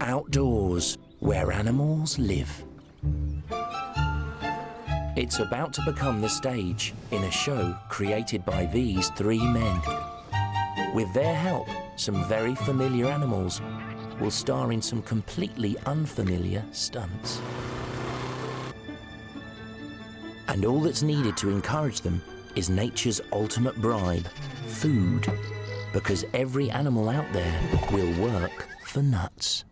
outdoors, where animals live. It's about to become the stage in a show created by these three men. With their help, some very familiar animals will star in some completely unfamiliar stunts. And all that's needed to encourage them is nature's ultimate bribe, food, because every animal out there will work for nuts.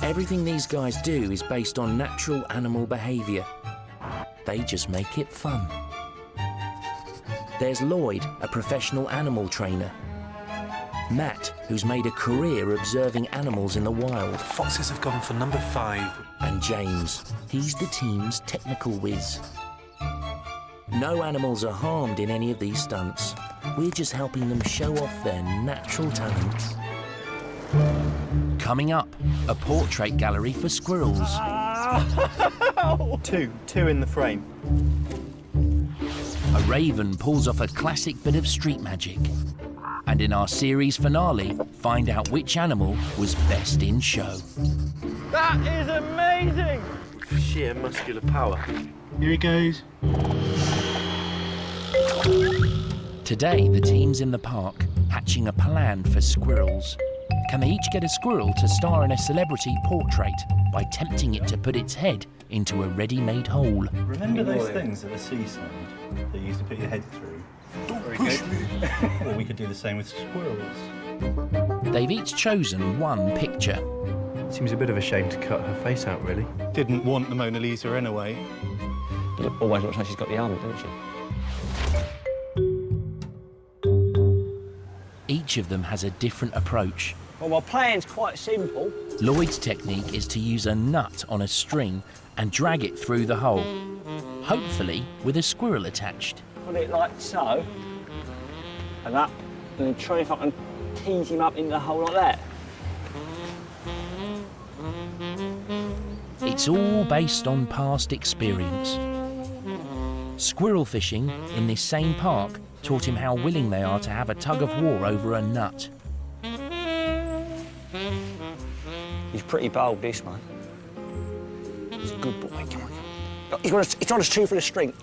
Everything these guys do is based on natural animal behaviour. They just make it fun. There's Lloyd, a professional animal trainer. Matt, who's made a career observing animals in the wild. Foxes have gone for number 5. And James, he's the team's technical whiz. No animals are harmed in any of these stunts. We're just helping them show off their natural talents. Coming up, a portrait gallery for squirrels. Two in the frame. A raven pulls off a classic bit of street magic. And in our series finale, find out which animal was best in show. That is amazing! Sheer muscular power. Here he goes. Today, the team's in the park, hatching a plan for squirrels. Can they each get a squirrel to star in a celebrity portrait by tempting it to put its head into a ready-made hole? Remember those things at the seaside that you used to put your head through? Don't push me! Or we could do the same with squirrels. They've each chosen one picture. Seems a bit of a shame to cut her face out, really. Didn't want the Mona Lisa anyway. It always looks like she's got the arm, doesn't she? Each of them has a different approach. Well, my plan's quite simple. Lloyd's technique is to use a nut on a string and drag it through the hole, hopefully with a squirrel attached. Put it like so, and up, and then try if I can tease him up into the hole like that. It's all based on past experience. Squirrel fishing in this same park taught him how willing they are to have a tug of war over a nut. He's pretty bold, this one. He's a good boy, come on. Look, he's on his tooth for the string.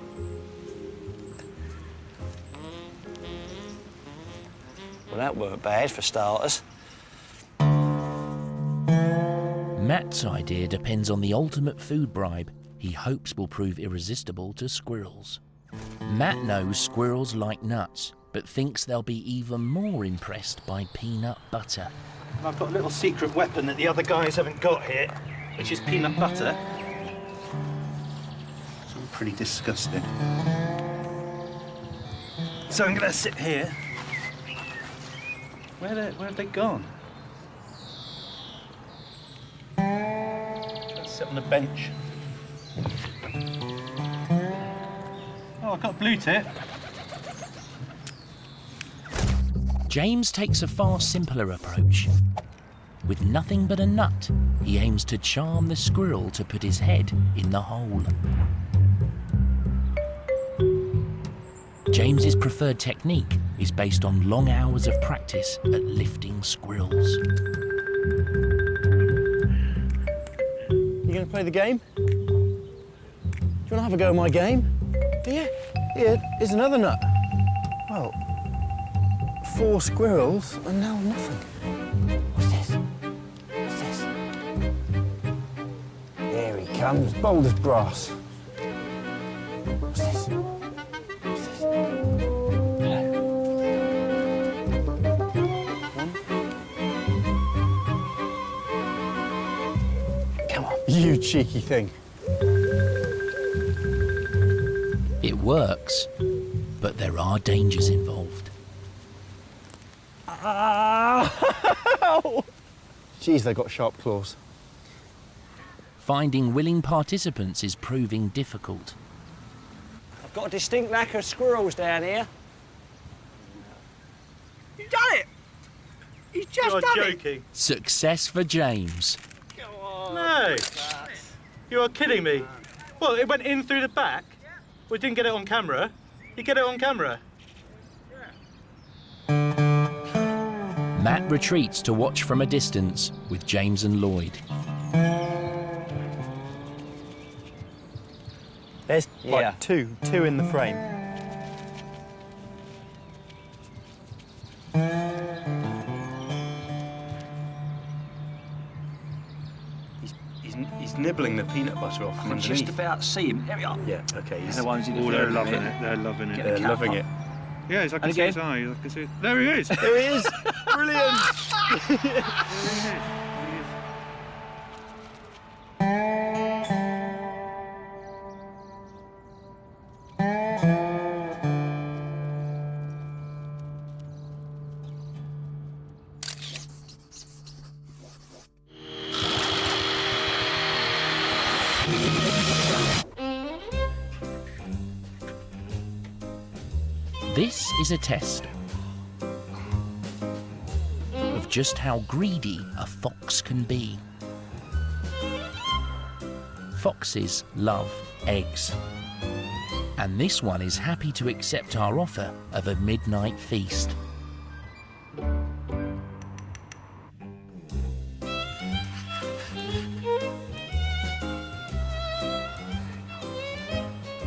Well, that weren't bad for starters. Matt's idea depends on the ultimate food bribe he hopes will prove irresistible to squirrels. Matt knows squirrels like nuts, but thinks they'll be even more impressed by peanut butter. I've got a little secret weapon that the other guys haven't got here, which is peanut butter. It's all pretty disgusting. So I'm going to sit here. Where have they gone? Let's sit on the bench. Oh, I've got a blue tip. James takes a far simpler approach. With nothing but a nut, he aims to charm the squirrel to put his head in the hole. James's preferred technique is based on long hours of practice at lifting squirrels. You going to play the game? Do you want to have a go at my game? Yeah. Here, here's another nut. Well, 4 squirrels and now nothing. What's this? What's this? There he comes, bold as brass. What's this? What's this? Come on. You cheeky thing. It works, but there are dangers involved. Jeez, they've got sharp claws. Finding willing participants is proving difficult. I've got a distinct lack of squirrels down here. You done it! He's just done joking. Success for James. it! Come on. No. You are kidding me. Well, it went in through the back. We didn't get it on camera. You get it on camera. Matt retreats to watch from a distance with James and Lloyd. There's Yeah. like two in the frame. He's nibbling the peanut butter off from underneath. Just about to see him. There we are. Yeah, okay. And the ones in the Oh, they're field, loving isn't it. They're loving it. Get They're the cat loving up. it. Yes, I can And see his again. eyes. I can see it. There he is. There he is! Brilliant! This is a test of just how greedy a fox can be. Foxes love eggs, and this one is happy to accept our offer of a midnight feast.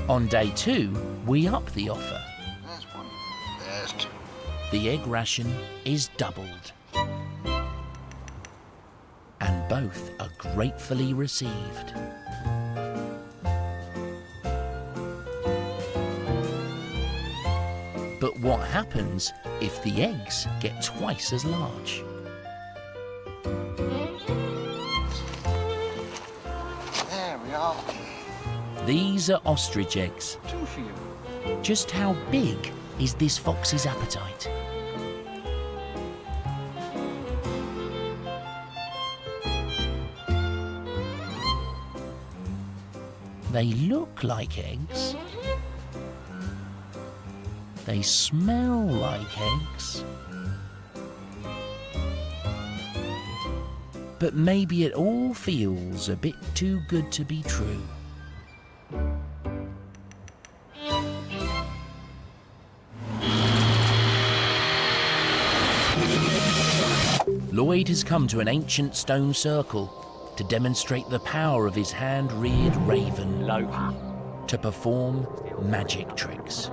On day 2, we up the offer. There's one. There's two. The egg ration is doubled. And both are gratefully received. But what happens if the eggs get twice as large? There we are. These are ostrich eggs. Two for you. Just how big is this fox's appetite? They look like eggs. They smell like eggs. But maybe it all feels a bit too good to be true. Lloyd has come to an ancient stone circle to demonstrate the power of his hand-reared raven, Loki. to perform magic tricks.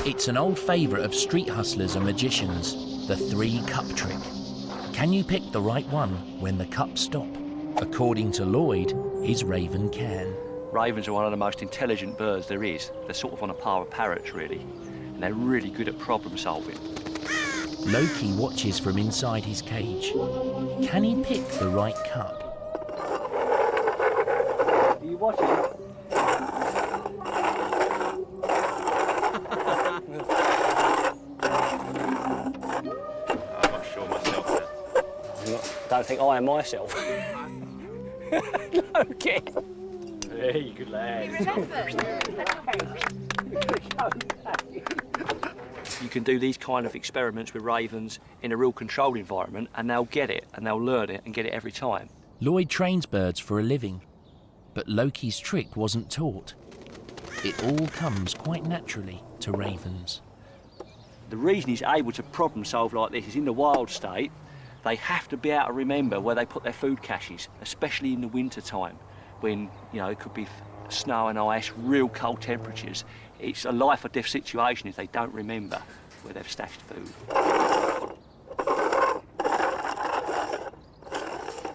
It's an old favourite of street hustlers and magicians, the 3-cup trick. Can you pick the right one when the cups stop? According to Lloyd, his raven can. Ravens are one of the most intelligent birds there is. They're sort of on a par with parrots, really. And they're really good at problem solving. Loki watches from inside his cage. Can he pick the right cup? Are you watching? I'm not sure myself there. Don't think I am myself. Loki. Hey, good lad. You can do these kind of experiments with ravens in a real controlled environment and they'll get it and they'll learn it and get it every time. Lloyd trains birds for a living, but Loki's trick wasn't taught. It all comes quite naturally to ravens. The reason he's able to problem solve like this is in the wild state, they have to be able to remember where they put their food caches, especially in the winter time when, you know, it could be snow and ice, real cold temperatures. It's a life or death situation if they don't remember where they've stashed food.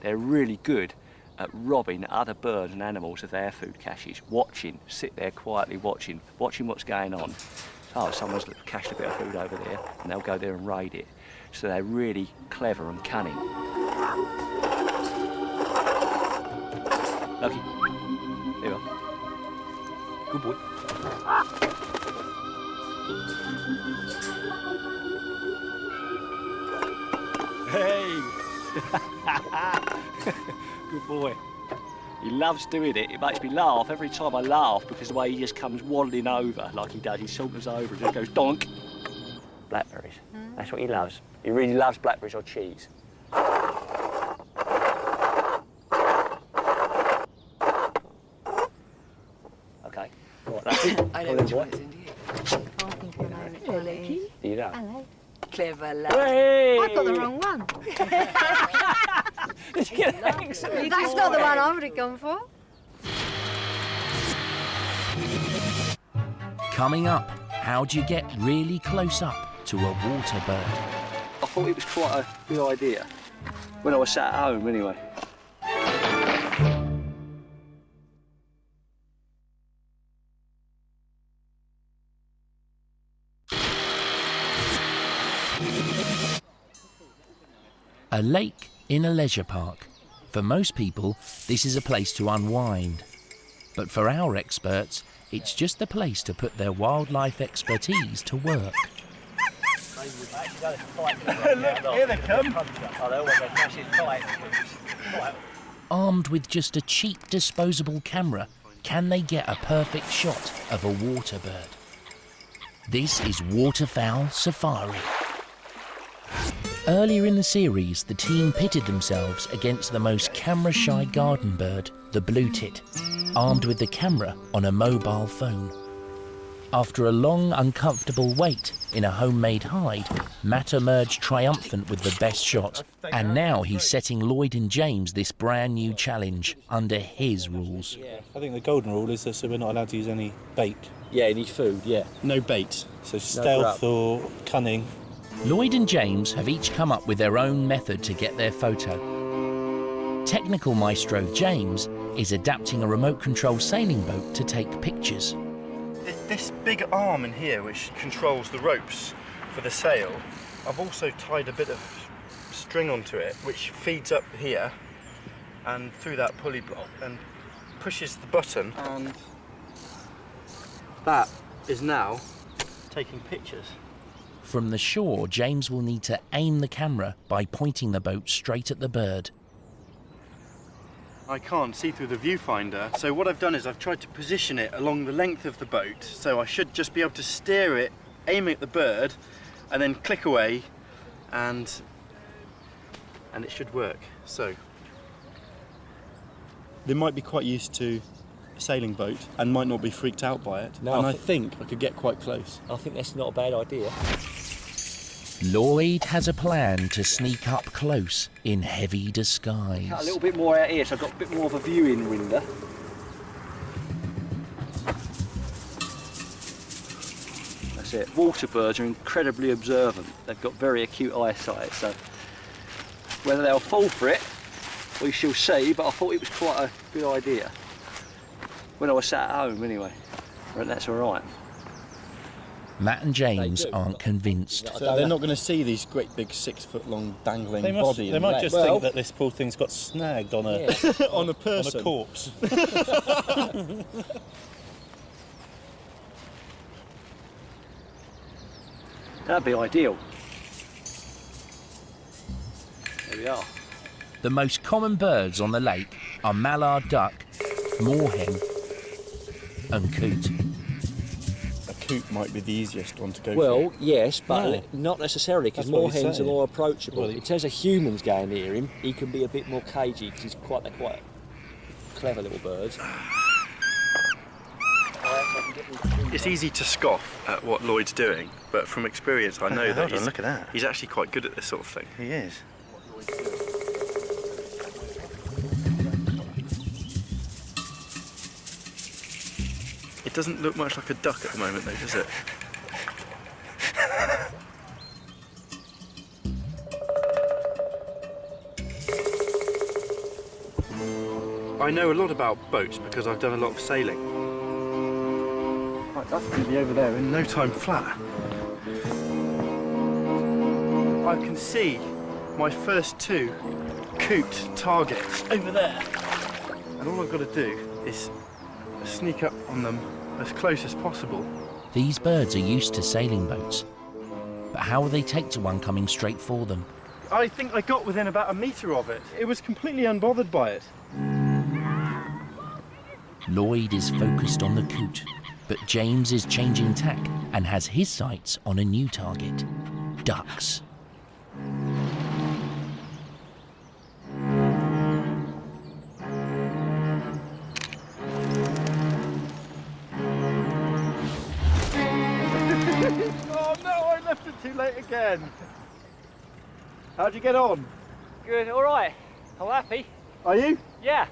They're really good at robbing other birds and animals of their food caches, watching, sit there quietly watching what's going on. Oh, someone's cached a bit of food over there, and they'll go there and raid it. So they're really clever and cunning. Loki, there you are. Good boy. Hey! Good boy. He loves doing it. It makes me laugh every time I laugh because the way he just comes waddling over like he does. He saunters over and just goes donk. Blackberries. That's what he loves. He really loves blackberries or cheese. Okay. Right, that's it. I Come know on, which boy. one is India. I'll think of a name. clever, love. Hey! I got the wrong one. Did you get an excellent? That's not the one I would have gone for. Coming up, how do you get really close up to a water bird? I thought it was quite a good idea. When I was sat at home, anyway. A lake in a leisure park. For most people, this is a place to unwind. But for our experts, it's just the place to put their wildlife expertise to work. Look, here they come. Armed with just a cheap disposable camera, can they get a perfect shot of a water bird? This is Waterfowl Safari. Earlier in the series, the team pitted themselves against the most camera-shy garden bird, the blue tit, armed with the camera on a mobile phone. After a long, uncomfortable wait in a homemade hide, Matt emerged triumphant with the best shot. And now he's setting Lloyd and James this brand new challenge under his rules. I think the golden rule is that so we're not allowed to use any bait. Yeah, any food, yeah. No bait. So stealth or cunning. Lloyd and James have each come up with their own method to get their photo. Technical maestro James is adapting a remote-control sailing boat to take pictures. This big arm in here, which controls the ropes for the sail, I've also tied a bit of string onto it, which feeds up here and through that pulley block and pushes the button, and that is now taking pictures. From the shore, James will need to aim the camera by pointing the boat straight at the bird. I can't see through the viewfinder, so what I've done is I've tried to position it along the length of the boat, so I should just be able to steer it, aim at the bird, and then click away, and it should work. So they might be quite used to a sailing boat and might not be freaked out by it. No, and I think I could get quite close. I think that's not a bad idea. Lloyd has a plan to sneak up close in heavy disguise. Cut a little bit more out here, so I've got a bit more of a viewing window. That's it. Water birds are incredibly observant. They've got very acute eyesight, so whether they'll fall for it, we shall see, but I thought it was quite a good idea. When I was sat at home, anyway. But that's all right. Matt and James aren't convinced. So they're not going to see these great big 6 foot long dangling body. They might just think that this poor thing's got snagged on a on a person. on a corpse. That'd be ideal. There we are. The most common birds on the lake are mallard duck, moorhen and coot. A coot might be the easiest one to go Well, for. yes, but No. not necessarily, because That's what he's moorhens are saying. more approachable. Well, In terms of humans going near him, he can be a bit more cagey, because he's quite clever little birds. It's easy to scoff at what Lloyd's doing, but from experience I know that look at that. He's actually quite good at this sort of thing. He is. It doesn't look much like a duck at the moment though, does it? I know a lot about boats because I've done a lot of sailing. Right, that's going to be over there in no time flat. I can see my first 2 coot targets over there. And all I've got to do is sneak up on them as close as possible. These birds are used to sailing boats, but how will they take to one coming straight for them? I think I got within about a metre of it. It was completely unbothered by it. Lloyd is focused on the coot, but James is changing tack and has his sights on a new target, ducks. Oh no, I left it too late again. How'd you get on? Good, all right. I'm happy. Are you? Yeah.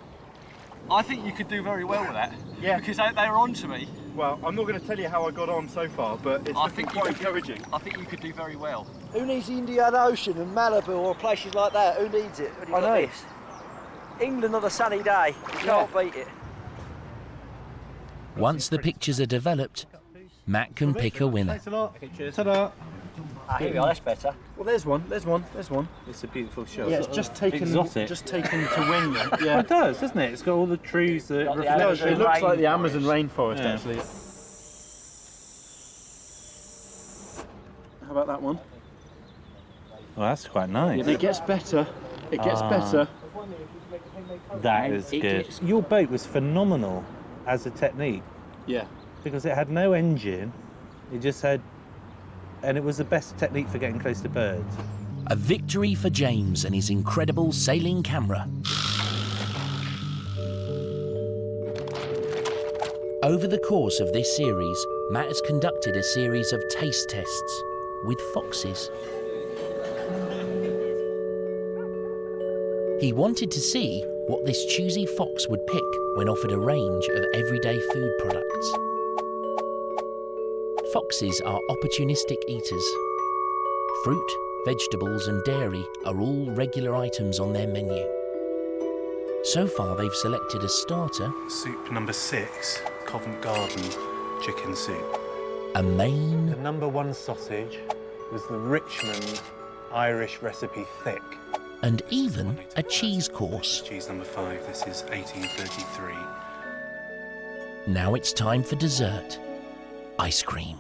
I think you could do very well with that. Yeah. Because they were on to me. Well, I'm not going to tell you how I got on so far, but it's looking quite encouraging. I think you could do very well. Who needs the Indian Ocean and Malibu or places like that? Who needs it? I know. This. England on a sunny day. You can't beat it. Once the pictures are developed, Matt can pick a winner. Thanks a lot. Cheers. Ta-da. Here we are, that's better. Well, there's one. It's a beautiful shot. Yeah, it's just taken exotic. Just taken to win. Well, Yeah. it does, doesn't it? It's got all the trees that Like the reflect. Amazon It looks like the rainforest. Amazon rainforest, Yeah. actually. How about that one? Well, that's quite nice. It gets better. It gets better. That is good. Your boat was phenomenal as a technique Yeah. because it had no engine. It just had, and it was the best technique for getting close to birds. A victory for James and his incredible sailing camera. Over the course of this series, Matt has conducted a series of taste tests with foxes. He wanted to see what this choosy fox would pick when offered a range of everyday food products. Foxes are opportunistic eaters. Fruit, vegetables and dairy are all regular items on their menu. So far they've selected a starter, Soup number 6, Covent Garden chicken soup. a main, The #1 sausage was the Richmond Irish recipe thick. and even a cheese course. Cheese number 5, this is 1833. Now it's time for dessert. Ice cream.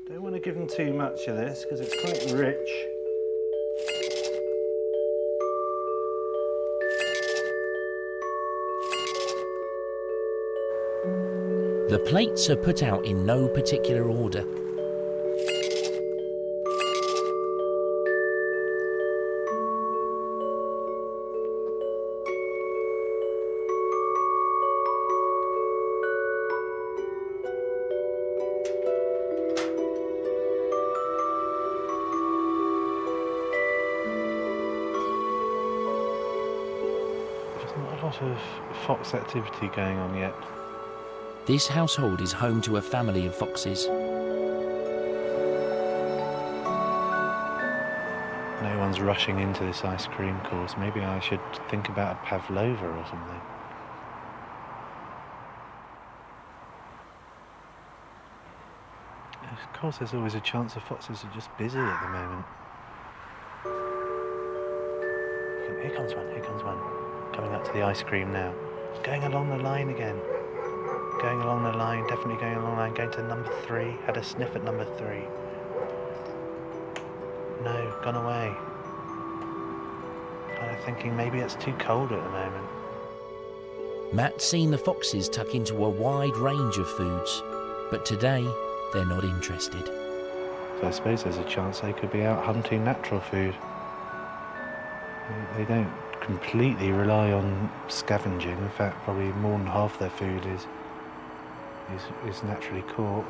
Don't want to give them too much of this because it's quite rich. The plates are put out in no particular order. There's not a lot of fox activity going on yet. This household is home to a family of foxes. No one's rushing into this ice cream course. Maybe I should think about a pavlova or something. Of course, there's always a chance the foxes are just busy at the moment. Here comes one. Coming up to the ice cream now. Going along the line again. Going along the line, definitely going along the line. Going to number 3. Had a sniff at number 3. No, gone away. Kind of thinking maybe it's too cold at the moment. Matt's seen the foxes tuck into a wide range of foods, but today they're not interested. So I suppose there's a chance they could be out hunting natural food. They don't completely rely on scavenging. In fact, probably more than half their food is naturally caught.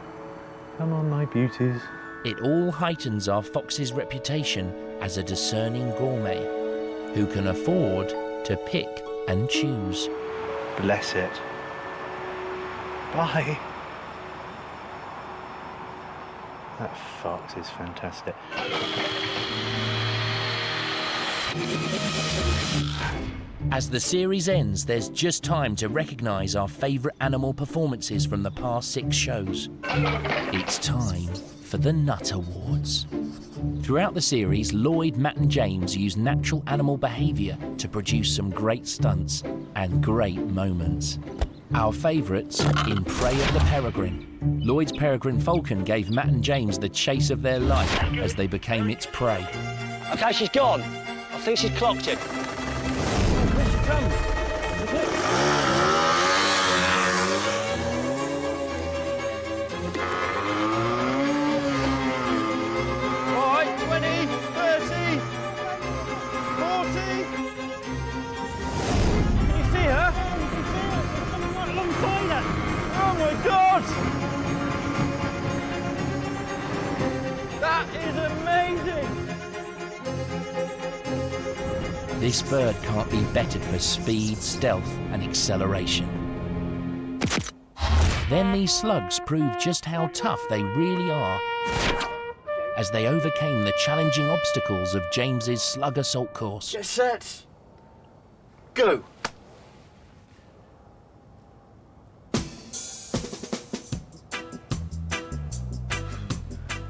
Come on, my beauties. It all heightens our fox's reputation as a discerning gourmet who can afford to pick and choose. Bless it. Bye. That fox is fantastic. As the series ends, there's just time to recognise our favourite animal performances from the past 6 shows. It's time for the Nut Awards. Throughout the series, Lloyd, Matt and James use natural animal behaviour to produce some great stunts and great moments. Our favourites in Prey of the Peregrine. Lloyd's peregrine falcon gave Matt and James the chase of their life as they became its prey. Okay, she's gone. I think she's clocked him. Right, 20, 30, 40. Can you see her? You can see her. She's coming right alongside us. Oh my God! That is amazing! This bird can't be bettered for speed, stealth and acceleration. Then these slugs prove just how tough they really are as they overcame the challenging obstacles of James's slug assault course. Get set. Go.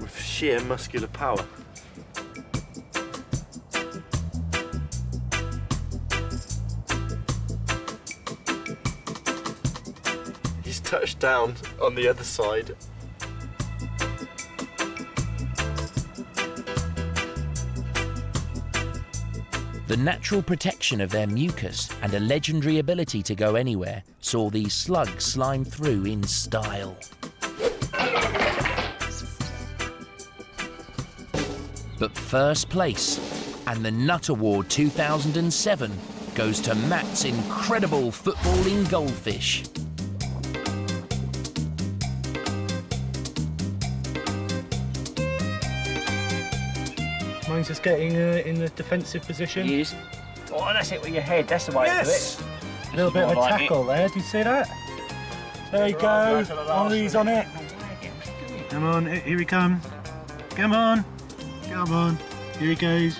With sheer muscular power. He's touched down on the other side. The natural protection of their mucus and a legendary ability to go anywhere saw these slugs slime through in style. But first place and the Nut Award 2007 goes to Matt's incredible footballing goldfish. Mine's just getting in the defensive position. He is. Oh, that's it with your head. That's the way to do it. A little bit of a Like tackle there. Do you see that? There you go. Henri's on it. Come on, here he comes. Come on. Come on. Here he goes.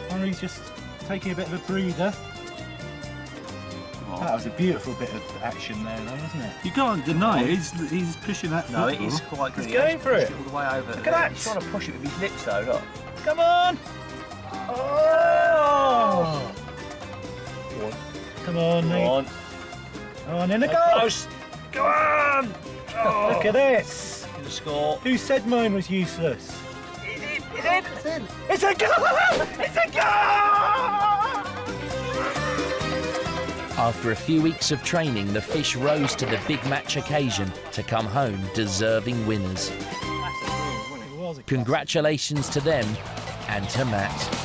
Henri's just taking a bit of a breather. That was a beautiful bit of action there, though, wasn't it? You can't deny it. He's pushing that No, it football. is quite good. He's going for it. All the way over. Look at that. He's trying to push it with his lips, though. Look. Come on! Oh! Come on, mate. Come on. Come on, in the So goal! close. Go on! Oh. Look at this! The score. Who said mine was useless? It's in. It's a goal! It's a goal! After a few weeks of training, the fish rose to the big match occasion to come home deserving winners. Congratulations to them and to Matt.